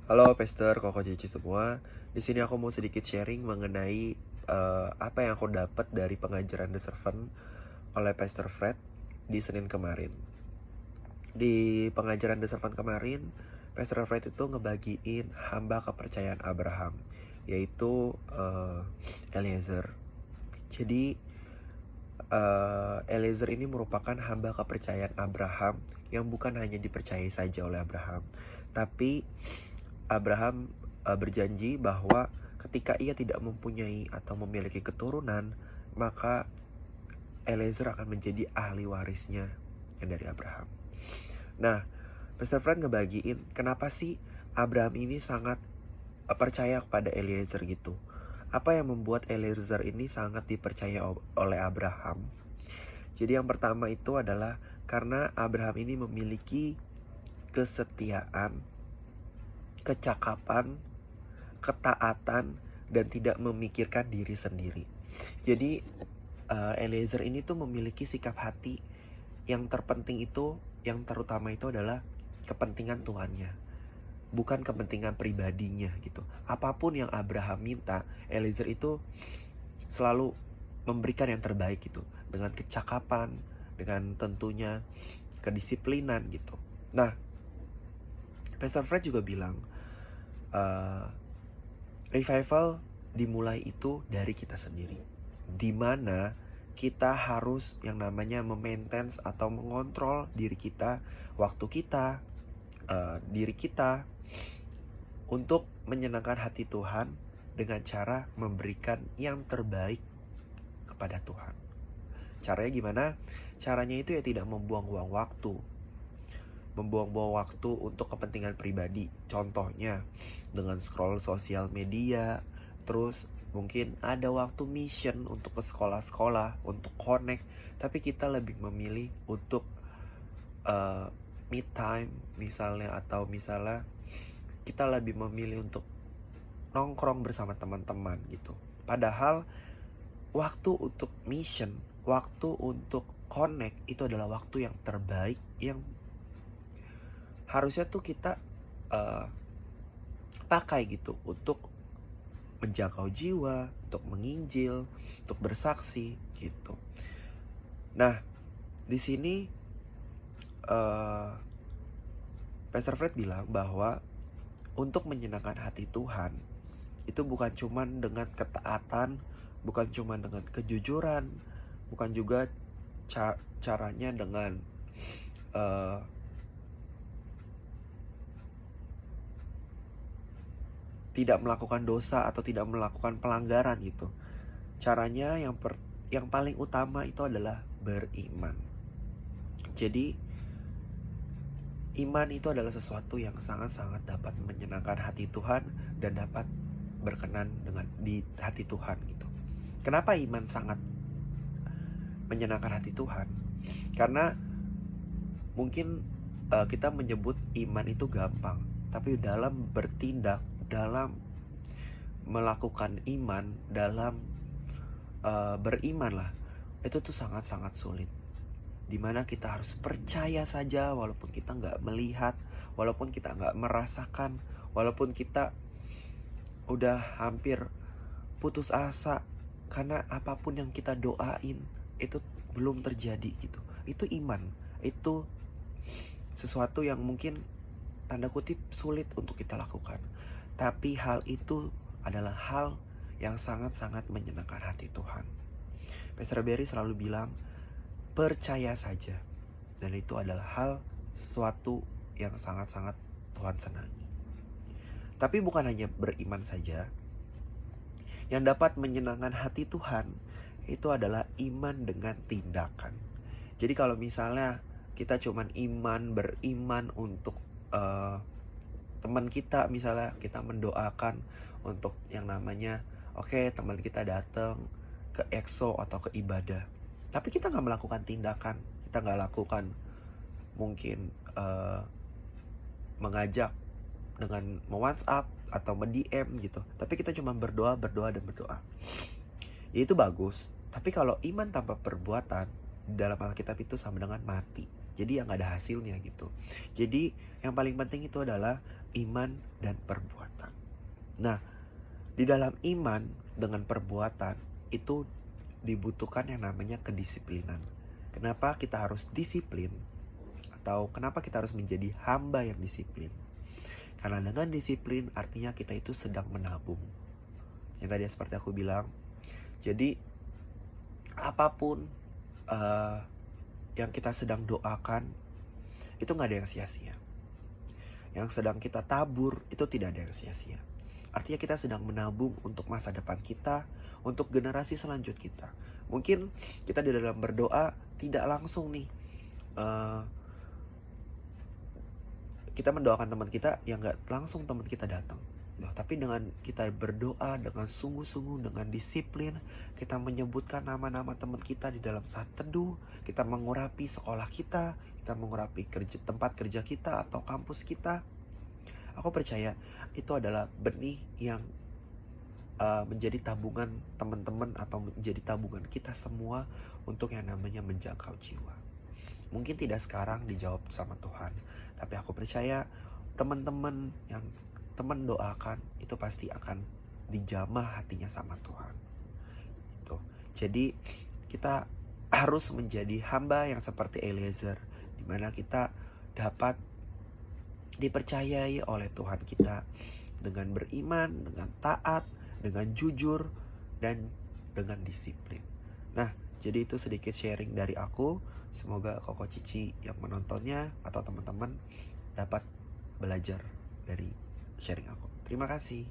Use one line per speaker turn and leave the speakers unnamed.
Halo Pester, Koko Cici semua. Di sini aku mau sedikit sharing mengenai apa yang aku dapat dari pengajaran The Servant oleh Pastor Fred di Senin kemarin. Di pengajaran The Servant kemarin, Pastor Fred itu ngebagiin hamba kepercayaan Abraham, yaitu Eliezer. Jadi Eliezer ini merupakan hamba kepercayaan Abraham yang bukan hanya dipercayai saja oleh Abraham, tapi Abraham berjanji bahwa ketika ia tidak mempunyai atau memiliki keturunan, maka Eliezer akan menjadi ahli warisnya yang dari Abraham. Nah, Pastor Fred ngebagiin kenapa sih Abraham ini sangat percaya kepada Eliezer gitu. Apa yang membuat Eliezer ini sangat dipercaya oleh Abraham? Jadi yang pertama itu adalah karena Abraham ini memiliki kesetiaan, kecakapan, ketaatan, dan tidak memikirkan diri sendiri. Jadi Eliezer ini tuh memiliki sikap hati yang terpenting itu, yang terutama itu adalah kepentingan Tuhannya, bukan kepentingan pribadinya gitu. Apapun yang Abraham minta, Eliezer itu selalu memberikan yang terbaik gitu, dengan kecakapan, dengan tentunya kedisiplinan gitu. Nah, Pastor Fred juga bilang revival dimulai itu dari kita sendiri, dimana kita harus yang namanya memaintain atau mengontrol diri kita, waktu kita, diri kita untuk menyenangkan hati Tuhan dengan cara memberikan yang terbaik kepada Tuhan. Caranya gimana? Caranya itu ya tidak membuang-buang waktu, membuang-buang waktu untuk kepentingan pribadi. Contohnya dengan scroll sosial media, terus mungkin ada waktu mission untuk ke sekolah-sekolah, untuk connect, tapi kita lebih memilih untuk me time misalnya, atau misalnya kita lebih memilih untuk nongkrong bersama teman-teman gitu. Padahal waktu untuk mission, waktu untuk connect itu adalah waktu yang terbaik yang harusnya tuh kita pakai gitu untuk menjangkau jiwa, untuk menginjil, untuk bersaksi gitu. Nah, di sini Pastor Fred bilang bahwa untuk menyenangkan hati Tuhan itu bukan cuma dengan ketaatan, bukan cuma dengan kejujuran, bukan juga caranya dengan tidak melakukan dosa atau tidak melakukan pelanggaran gitu. Caranya yang paling utama itu adalah beriman. Jadi iman itu adalah sesuatu yang sangat-sangat dapat menyenangkan hati Tuhan dan dapat berkenan dengan di hati Tuhan gitu. Kenapa iman sangat menyenangkan hati Tuhan? Karena mungkin kita menyebut iman itu gampang, tapi dalam bertindak, dalam melakukan iman, dalam beriman lah, itu tuh sangat-sangat sulit. Dimana kita harus percaya saja walaupun kita nggak melihat, walaupun kita nggak merasakan, walaupun kita udah hampir putus asa karena apapun yang kita doain itu belum terjadi gitu. Itu iman, itu sesuatu yang mungkin tanda kutip sulit untuk kita lakukan. Tapi hal itu adalah hal yang sangat-sangat menyenangkan hati Tuhan. Pastor Berry selalu bilang, percaya saja. Dan itu adalah hal sesuatu yang sangat-sangat Tuhan senangi. Tapi bukan hanya beriman saja. Yang dapat menyenangkan hati Tuhan itu adalah iman dengan tindakan. Jadi kalau misalnya kita cuman beriman untuk teman kita, misalnya kita mendoakan untuk yang namanya teman kita datang ke EXO atau ke ibadah, tapi kita nggak melakukan tindakan, kita nggak lakukan mungkin mengajak dengan WhatsApp atau DM gitu, tapi kita cuma berdoa dan berdoa, ya itu bagus. Tapi kalau iman tanpa perbuatan dalam Alkitab itu sama dengan mati. Jadi yang nggak ada hasilnya gitu. Jadi yang paling penting itu adalah iman dan perbuatan. Nah, di dalam iman dengan perbuatan itu dibutuhkan yang namanya kedisiplinan. Kenapa kita harus disiplin? Atau kenapa kita harus menjadi hamba yang disiplin? Karena dengan disiplin artinya kita itu sedang menabung. Yang tadi seperti aku bilang, jadi apapun yang kita sedang doakan itu gak ada yang sia-sia. Yang sedang kita tabur itu tidak ada yang sia-sia. Artinya kita sedang menabung untuk masa depan kita, untuk generasi selanjut kita. Mungkin kita di dalam berdoa tidak langsung nih kita mendoakan teman kita yang gak langsung teman kita datang. Tapi dengan kita berdoa dengan sungguh-sungguh, dengan disiplin, kita menyebutkan nama-nama teman kita di dalam saat teduh, kita mengurapi sekolah kita mengurapi tempat kerja kita atau kampus kita. Aku percaya itu adalah benih yang menjadi tabungan teman-teman atau menjadi tabungan kita semua untuk yang namanya menjangkau jiwa. Mungkin tidak sekarang dijawab sama Tuhan, tapi aku percaya teman-teman yang teman doakan itu pasti akan dijamah hatinya sama Tuhan. Gitu. Jadi kita harus menjadi hamba yang seperti Eliezer, di mana kita dapat dipercayai oleh Tuhan kita dengan beriman, dengan taat, dengan jujur, dan dengan disiplin. Nah, jadi itu sedikit sharing dari aku. Semoga Koko Cici yang menontonnya atau teman-teman dapat belajar dari sharing aku. Terima kasih.